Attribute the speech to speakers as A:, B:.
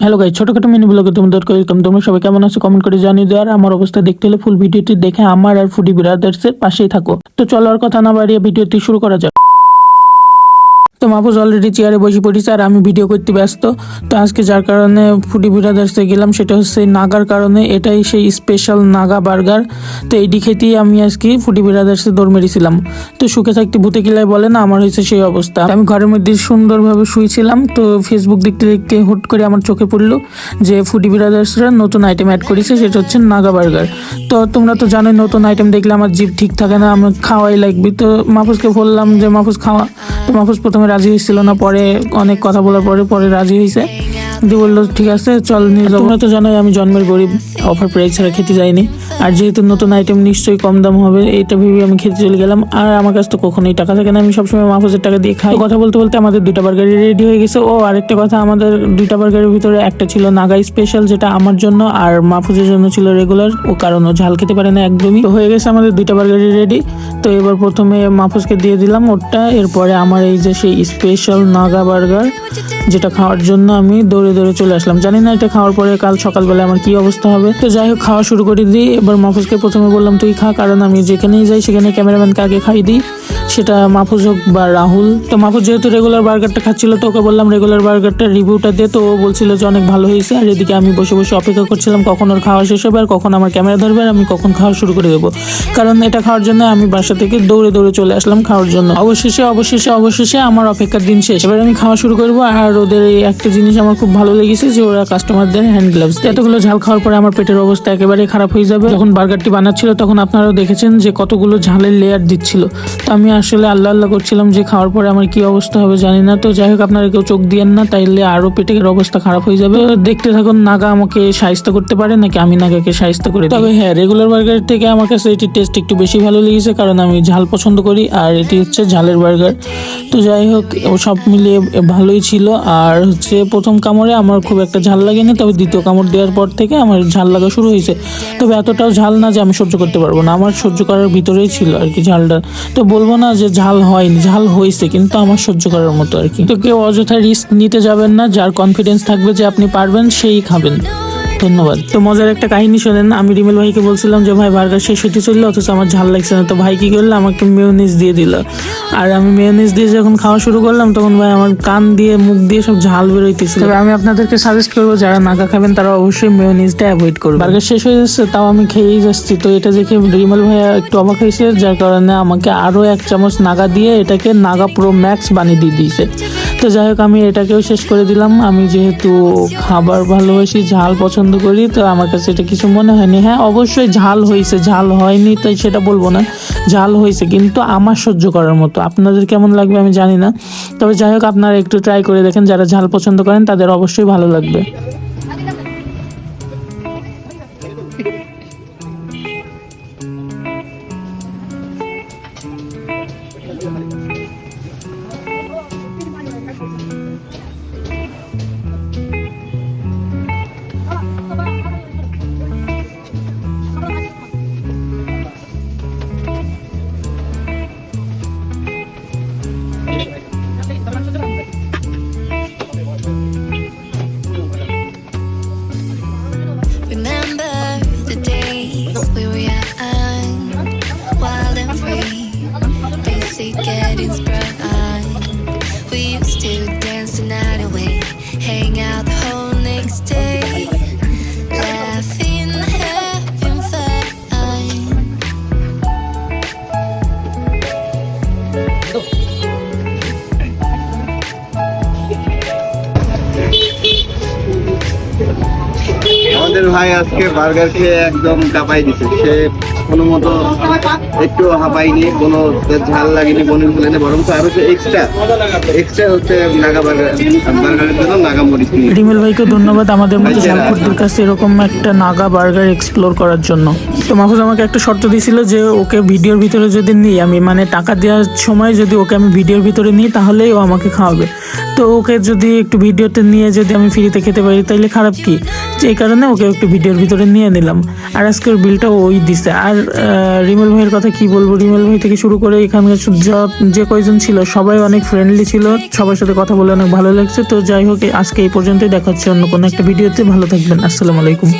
A: Hello guys, ছোটখাটো mini ব্লগে তোমাদের ওয়েলকাম। তোমরা সবাই কেমন আছো কমেন্ট করে জানিয়ে দাও। আর আমার অবস্থা দেখতে হলে ফুল ভিডিওটি দেখে আমার আর ফুডি ব্রাদার্সের পাশেই থাকো। তো চলো আর কথা না বাড়িয়ে ভিডিওটি শুরু করা যাক। তো মাহফুজ অলরেডি চেয়ারে বসে পড়েছে আর আমি ভিডিও করতে ব্যস্ত। তো আজকে যার কারণে ফুডি ব্রাদার্সে গেলাম সেটা হচ্ছে নাগার কারণে। এটাই সেই স্পেশাল নাগা বার্গার। তো এইটি খেতেই আমি আজকে ফুডি ব্রাদার্সে দৌড় মেরেছিলাম। তো সুখে থাকতে ভূতে কিলাই বলে না, আমার হয়েছে সেই অবস্থা। আমি ঘরের মধ্যে সুন্দরভাবে শুয়েছিলাম, তো ফেসবুক দেখতে দেখতে হুট করে আমার চোখে পড়লো যে ফুডি ব্রাদার্সরা নতুন আইটেম অ্যাড করেছে, সেটা হচ্ছে নাগা বার্গার। তো তোমরা তো জানোই নতুন আইটেম দেখলে আমার জিভ ঠিক থাকে না, আমার খাওয়াই লাগবে। তো মাহফুজকে বললাম যে মাহফুজ খাওয়া। তো মাহফুজ প্রথমে রাজি হয়েছিল না, পরে অনেক কথা বলার পরে রাজি হয়েছে। দিয়ে বললো ঠিক আছে চল নিয়ে যাবো। তোমরা তো জানোই আমি জন্মের গরিব, অফার প্রাইস ছাড়া খেতে যাইনি। আর যেহেতু নতুন আইটেম নিশ্চয়ই কম দাম হবে, এটা ভেবে আমি খেতে চলে গেলাম। আর আমার কাছে তো কখনোই টাকা থাকে না, আমি সবসময় মাহফুজের টাকা দিয়ে খাই। কথা বলতে বলতে আমাদের দুইটা বার্গারই রেডি হয়ে গেছে। ও আরেকটা কথা, আমাদের দুইটা বার্গারের ভিতরে একটা ছিল নাগা স্পেশাল, যেটা আমার জন্য, আর মাহফুজের জন্য ছিল রেগুলার। ও কারণ ও ঝাল খেতে পারে না একদমই। তো হয়ে গেছে আমাদের দুইটা বার্গারই রেডি। তো এবার প্রথমে মাহফুজকে দিয়ে দিলাম ওটা, এরপরে আমার এই যে সেই স্পেশাল নাগা বার্গার, যেটা খাওয়ার জন্য আমি দৌড়ে দৌড়ে চলে আসলাম। জানি না এটা খাওয়ার পরে কাল সকালবেলা আমার কি অবস্থা হবে। তো যাই হোক, খাওয়া শুরু করে দিই। এবার মাহফুজকে প্রথমে বললাম তুই খা, কারণ আমি যেখানেই যাই সেখানে ক্যামেরাম্যানকে আগে খাই দিই, সেটা মাহফুজ হোক বা রাহুল। তো মাহফুজ যেহেতু রেগুলার বার্গারটা খাচ্ছিল, তো ওকে বললাম রেগুলার বার্গারটা রিভিউটা দিয়ে। তো ও বলছিল যে অনেক ভালো হয়েছে। আর এদিকে আমি বসে বসে অপেক্ষা করছিলাম কখন ওর খাওয়া শেষ হবে আর কখন আমার ক্যামেরা ধরবে আর আমি কখন খাওয়া শুরু করে দেবো। কারণ এটা খাওয়ার জন্য আমি বাসা থেকে দৌড়ে দৌড়ে চলে আসলাম খাওয়ার জন্য। অবশেষে আমার অপেক্ষার দিন শেষ। এবার আমি খাওয়া শুরু করবো। আর ওদের এই একটা জিনিস আমার খুব ভালো লেগেছে যে ওরা কাস্টমারদের হ্যান্ড গ্লাভস। এতগুলো ঝাল খাওয়ার পরে আমার পেটের অবস্থা একেবারে খারাপ হয়ে যাবে। যখন বার্গারটি বানাচ্ছিল তখন আপনারাও দেখেছেন যে কতগুলো ঝালের লেয়ার দিচ্ছিল। তো আমি আসলে আল্লাহ করছিলাম যে খাওয়ার পরে আমার কি অবস্থা হবে জানি না। তো যাই হোক, আপনারা কেউ চোখ দিয়েন না, তাইলে আরো পেটের অবস্থা খারাপ হয়ে যাবে। দেখতে থাকুন নাগা আমাকে সাহায্য করতে পারে নাকি আমি নাগাকে সাহায্য করে। তবে হ্যাঁ, রেগুলার বার্গারের থেকে আমার কাছে এটির টেস্ট একটু বেশি ভালো লেগেছে, কারণ আমি ঝাল পছন্দ করি আর এটি হচ্ছে ঝালের বার্গার। তো যাই হোক, সব মিলিয়ে ভালোই ছিল। আর হচ্ছে প্রথম কামড়ে আমার খুব একটা ঝাল লাগেনি, তবে দ্বিতীয় কামড় দেওয়ার পর থেকে আমার ঝাল লাগা শুরু হয়েছে। তবে এতটাও ঝাল না যে আমি সহ্য করতে পারবো না, আমার সহ্য করার ভিতরেই ছিল আর কি ঝালটা। তো বলবো না যে ঝাল হয়নি, ঝাল হয়েছে, কিন্তু আমার সহ্য করার মতো আর কি। তো কেউ অযথা রিস্ক নিতে যাবেন না, যার কনফিডেন্স থাকবে যে আপনি পারবেন সেই খাবেন। ধন্যবাদ। তো মজার একটা কাহিনী শোনেন, আমি রিমেল ভাইকে বলছিলাম যে ভাই বার্গার শেষ হতে চললো অথচ আমার ঝাল লাগছে না। তো ভাই কি করলো, আমাকে মেয়োনিজ দিয়ে দিল। আর আমি মেয়োনিজ দিয়ে যখন খাওয়া শুরু করলাম তখন ভাই আমার কান দিয়ে মুখ দিয়ে সব ঝাল বেরোইতেছিল। তবে আমি আপনাদেরকে সাজেস্ট করবো যারা নাগা খাবেন তারা অবশ্যই মেয়োনিজটা অ্যাভয়েড করবেন। বার্গার শেষ হয়ে যাচ্ছে, তাও আমি খেয়েই যাচ্ছি। তো এটা দেখে রিমেল ভাইয়া একটু অবাক হয়েছে, যার কারণে আমাকে আরো 1 চামচ নাগা দিয়ে এটাকে নাগা প্রো ম্যাক্স বানিয়ে দিয়ে দিয়েছে। তো যাই হোক, আমি এটাকেও শেষ করে দিলাম। আমি যেহেতু খাবার ভালোবাসি, ঝাল পছন্দ করি, তো আমার কাছে এটা কিছু মনে হয়নি। হ্যাঁ অবশ্যই ঝাল হয়েছে, ঝাল হয়নি তাই সেটা বলবো না, ঝাল হয়েছে, কিন্তু আমার সহ্য করার মতো। আপনাদের কেমন লাগবে আমি জানি না। তবে যাই হোক, আপনারা একটু ট্রাই করে দেখেন, যারা ঝাল পছন্দ করেন তাদের অবশ্যই ভালো লাগবে।
B: Remember the days we were young, wild and free, basic getting sprung on. We used to dance the night away, hang out the whole next day, laughing, having fun.
C: আমাদের ভাই আজকে বার্গার খেয়ে একদম কাঁপাই দিছে। সে কোনো মতো একটু হাঁপাইনি, কোনো ঝাল লাগেনি, বনে ফেলেনি, বরং আরো এক্সট্রা হচ্ছে নাগা বার্গারের জন্য নাগা মরিচ নিয়ে।
A: রিমেল ভাইকে ধন্যবাদ আমাদের মতো ঝালখুরদের কাছে এরকম একটা নাগা বার্গার এক্সপ্লোর করার জন্য। তো মাহফুজ আমাকে একটা শর্ত দিয়েছিল যে ওকে ভিডিওর ভিতরে যদি নিই, আমি মানে টাকা দেওয়ার সময় যদি ওকে আমি ভিডিওর ভিতরে নিই তাহলেই ও আমাকে খাওয়াবে। তো ওকে যদি একটু ভিডিওতে নিয়ে যদি আমি ফ্রিতে খেতে পারি তাইলে খারাপ কি। এই কারণে ওকে একটু ভিডিওর ভিতরে নিয়ে নিলাম। আর আজকের বিলটা ওই দিছে। আর রিমেল ভাইয়ের কথা কি বলবো, রিমেল ভাই থেকে শুরু করে এখানকার যে কয়জন ছিল সবাই অনেক ফ্রেন্ডলি ছিল, সবার সাথে কথা বলে অনেক ভালো লাগছে। তো যাই হোক, আজকে এই পর্যন্তই, দেখা হচ্ছে অন্য কোনো একটা ভিডিওতে। ভালো থাকবেন, আসসালামু আলাইকুম।